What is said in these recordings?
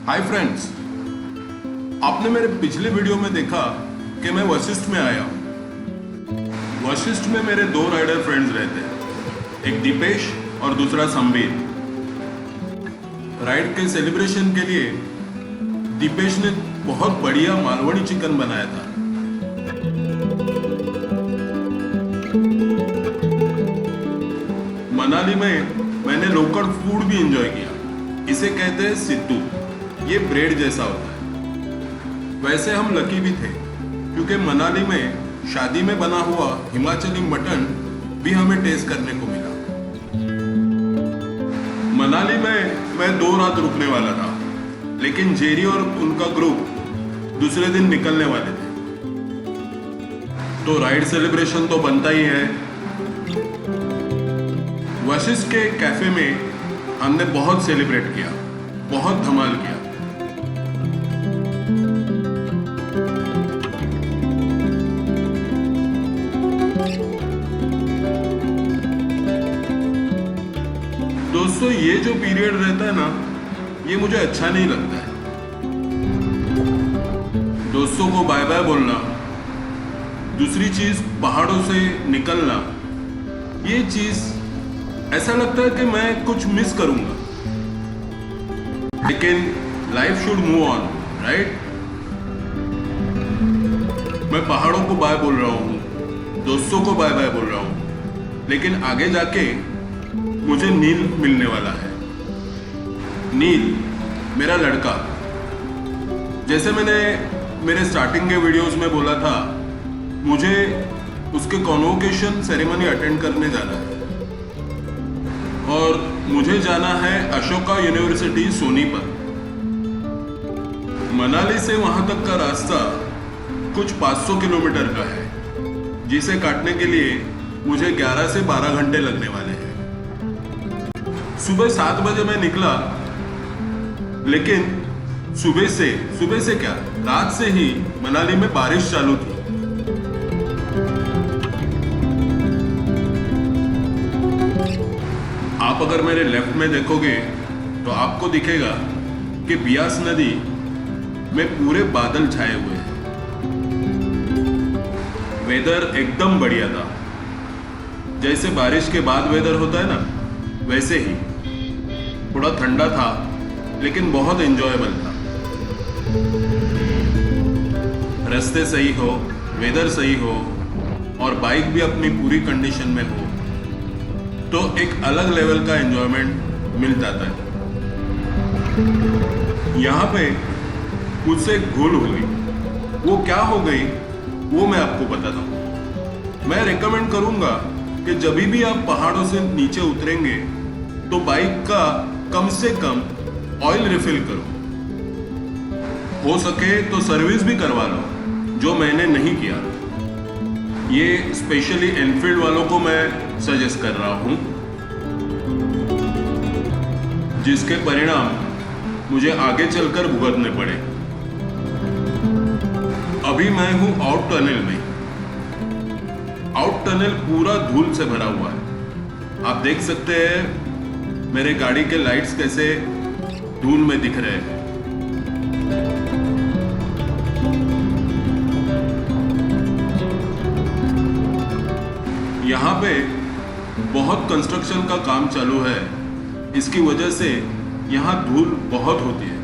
Hi friends, आपने मेरे पिछले वीडियो में देखा कि मैं वशिष्ठ में आया हूँ। वशिष्ठ में मेरे दो राइडर फ्रेंड्स रहते हैं, एक दीपेश और दूसरा संबीर। राइड के सेलिब्रेशन के लिए दीपेश ने बहुत बढ़िया मालवनी चिकन बनाया था। मनाली में मैंने लोकल फूड भी एंजॉय किया। इसे कहते हैं सिद्धू। ये ब्रेड जैसा होता है। वैसे हम लकी भी थे क्योंकि मनाली में शादी में बना हुआ हिमाचली मटन भी हमें टेस्ट करने को मिला। मनाली में मैं 2 रात रुकने वाला था, लेकिन जेरी और उनका ग्रुप दूसरे दिन निकलने वाले थे, तो राइड सेलिब्रेशन तो बनता ही है। वशिष्ठ के कैफे में हमने बहुत सेलिब्रेट किया, बहुत धमाल किया। दोस्तों, ये जो पीरियड रहता है ना, ये मुझे अच्छा नहीं लगता है। दोस्तों को बाय बाय बोलना, दूसरी चीज पहाड़ों से निकलना, ये चीज ऐसा लगता है कि मैं कुछ मिस करूंगा। लेकिन life should move on, right? मैं पहाड़ों को बाय बोल रहा हूँ, दोस्तों को बाय बाय बोल रहा हूँ, लेकिन आगे जाके मुझे नील मिलने वाला है। नील मेरा लड़का। जैसे मैंने मेरे स्टार्टिंग के वीडियोस में बोला था, मुझे उसके कॉन्वोकेशन सेरेमनी अटेंड करने जाना है और मुझे जाना है अशोका यूनिवर्सिटी सोनीपत। मनाली से वहां तक का रास्ता कुछ 500 किलोमीटर का है, जिसे काटने के लिए मुझे 11 से 12 घंटे लगने वाले हैं। सुबह 7 बजे मैं निकला, लेकिन सुबह से क्या, रात से ही मनाली में बारिश चालू थी। आप अगर मेरे लेफ्ट में देखोगे तो आपको दिखेगा कि बियास नदी में पूरे बादल छाए हुए हैं। वेदर एकदम बढ़िया था। जैसे बारिश के बाद वेदर होता है ना, वैसे ही। थोड़ा ठंडा था, लेकिन बहुत एंजॉयबल था। रास्ते सही हो, वेदर सही हो और बाइक भी अपनी पूरी कंडीशन में हो, तो एक अलग लेवल का एंजॉयमेंट मिल जाता है। यहाँ पे मुझसे एक भूल हो गई। वो क्या हो गई वो मैं आपको बताता हूँ। मैं रेकमेंड करूँगा कि जब भी आप पहाड़ों से नीचे उतरेंगे तो बाइक का कम से कम ऑयल रिफिल करो। हो सके तो सर्विस भी करवा लो, जो मैंने नहीं किया। ये स्पेशली एनफील्ड वालों को मैं सजेस्ट कर रहा हूं, जिसके परिणाम मुझे आगे चलकर भुगतने पड़े। अभी मैं हूं आउट टनल में। आउट टनल पूरा धूल से भरा हुआ है। आप देख सकते हैं मेरे गाड़ी के लाइट्स कैसे धूल में दिख रहे हैं। यहाँ पे बहुत कंस्ट्रक्शन का काम चालू है, इसकी वजह से यहाँ धूल बहुत होती है।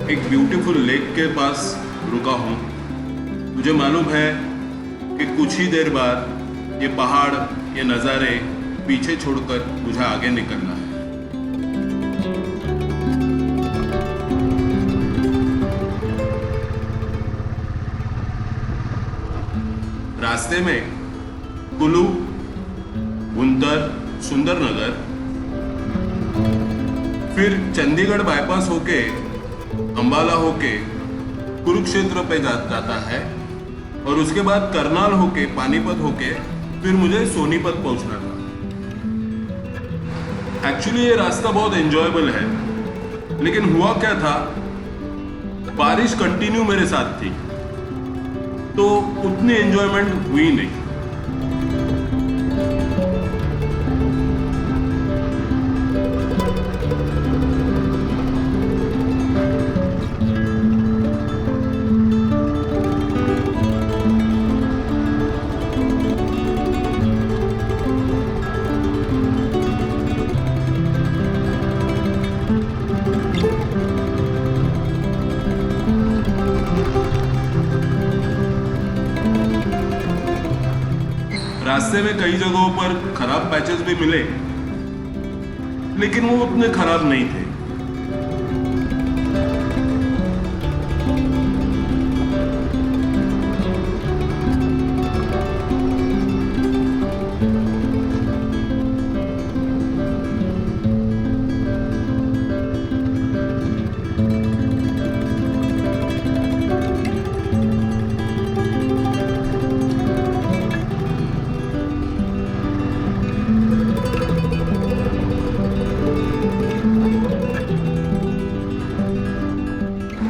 एक ब्यूटीफुल लेक के पास रुका हूँ। मुझे मालूम है कि कुछ ही देर बाद ये पहाड़, ये नज़ारे पीछे छोड़कर मुझे आगे निकलना है। रास्ते में कुल्लू, भुंतर, सुंदरनगर, फिर चंडीगढ़ बाईपास होके, अंबाला होके कुरुक्षेत्र पे जाता है और उसके बाद करनाल होके, पानीपत होके फिर मुझे सोनीपत पहुंचना था। एक्चुअली ये रास्ता बहुत एंजॉयबल है, लेकिन हुआ क्या था, बारिश कंटिन्यू मेरे साथ थी तो उतनी एंजॉयमेंट हुई नहीं। रास्ते में कई जगहों पर खराब पैचेस भी मिले, लेकिन वो उतने खराब नहीं थे।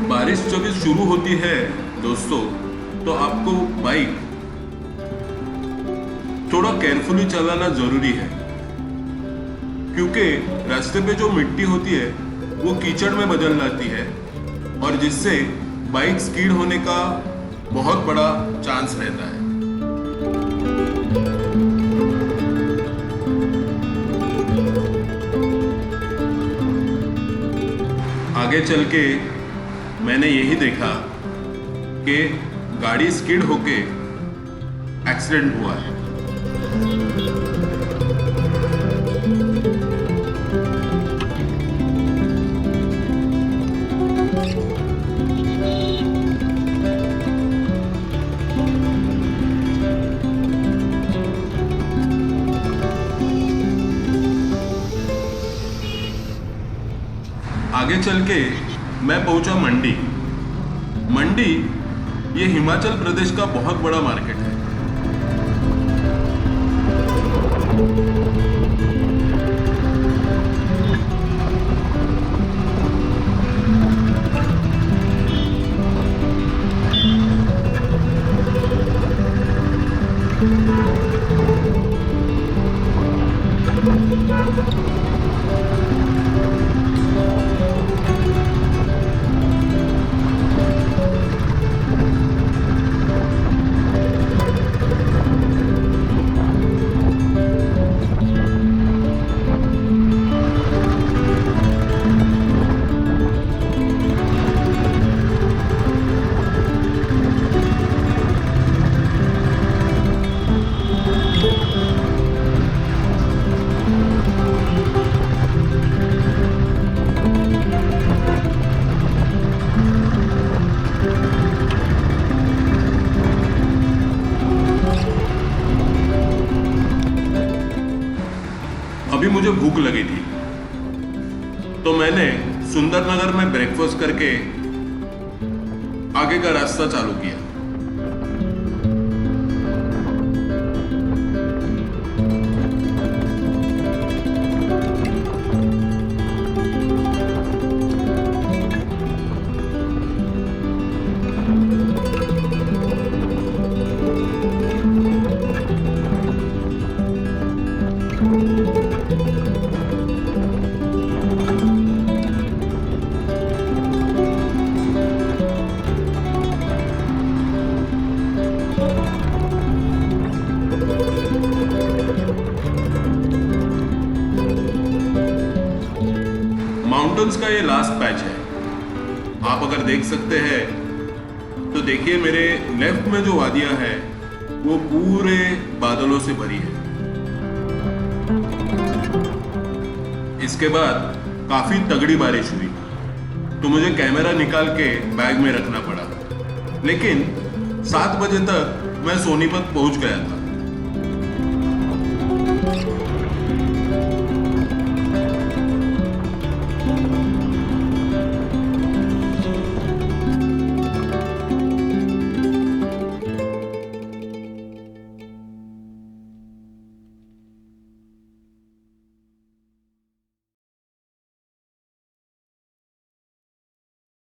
बारिश जब शुरू होती है दोस्तों, तो आपको बाइक थोड़ा केयरफुली चलाना जरूरी है, क्योंकि रास्ते पे जो मिट्टी होती है वो कीचड़ में बदल जाती है और जिससे बाइक स्कीड होने का बहुत बड़ा चांस रहता है। आगे चल के मैंने यही देखा कि गाड़ी स्किड होके एक्सीडेंट हुआ है। आगे चल के मैं पहुंचा मंडी। मंडी ये हिमाचल प्रदेश का बहुत बड़ा मार्केट है। अभी मुझे भूख लगी थी तो मैंने सुंदरनगर में ब्रेकफास्ट करके आगे का रास्ता चालू किया। माउंटेन्स का ये लास्ट पैच है। आप अगर देख सकते हैं तो देखिए मेरे लेफ्ट में जो वादियां है वो पूरे बादलों से भरी है। इसके बाद काफी तगड़ी बारिश हुई, तो मुझे कैमरा निकाल के बैग में रखना पड़ा। लेकिन 7 बजे तक मैं सोनीपत पहुंच गया था।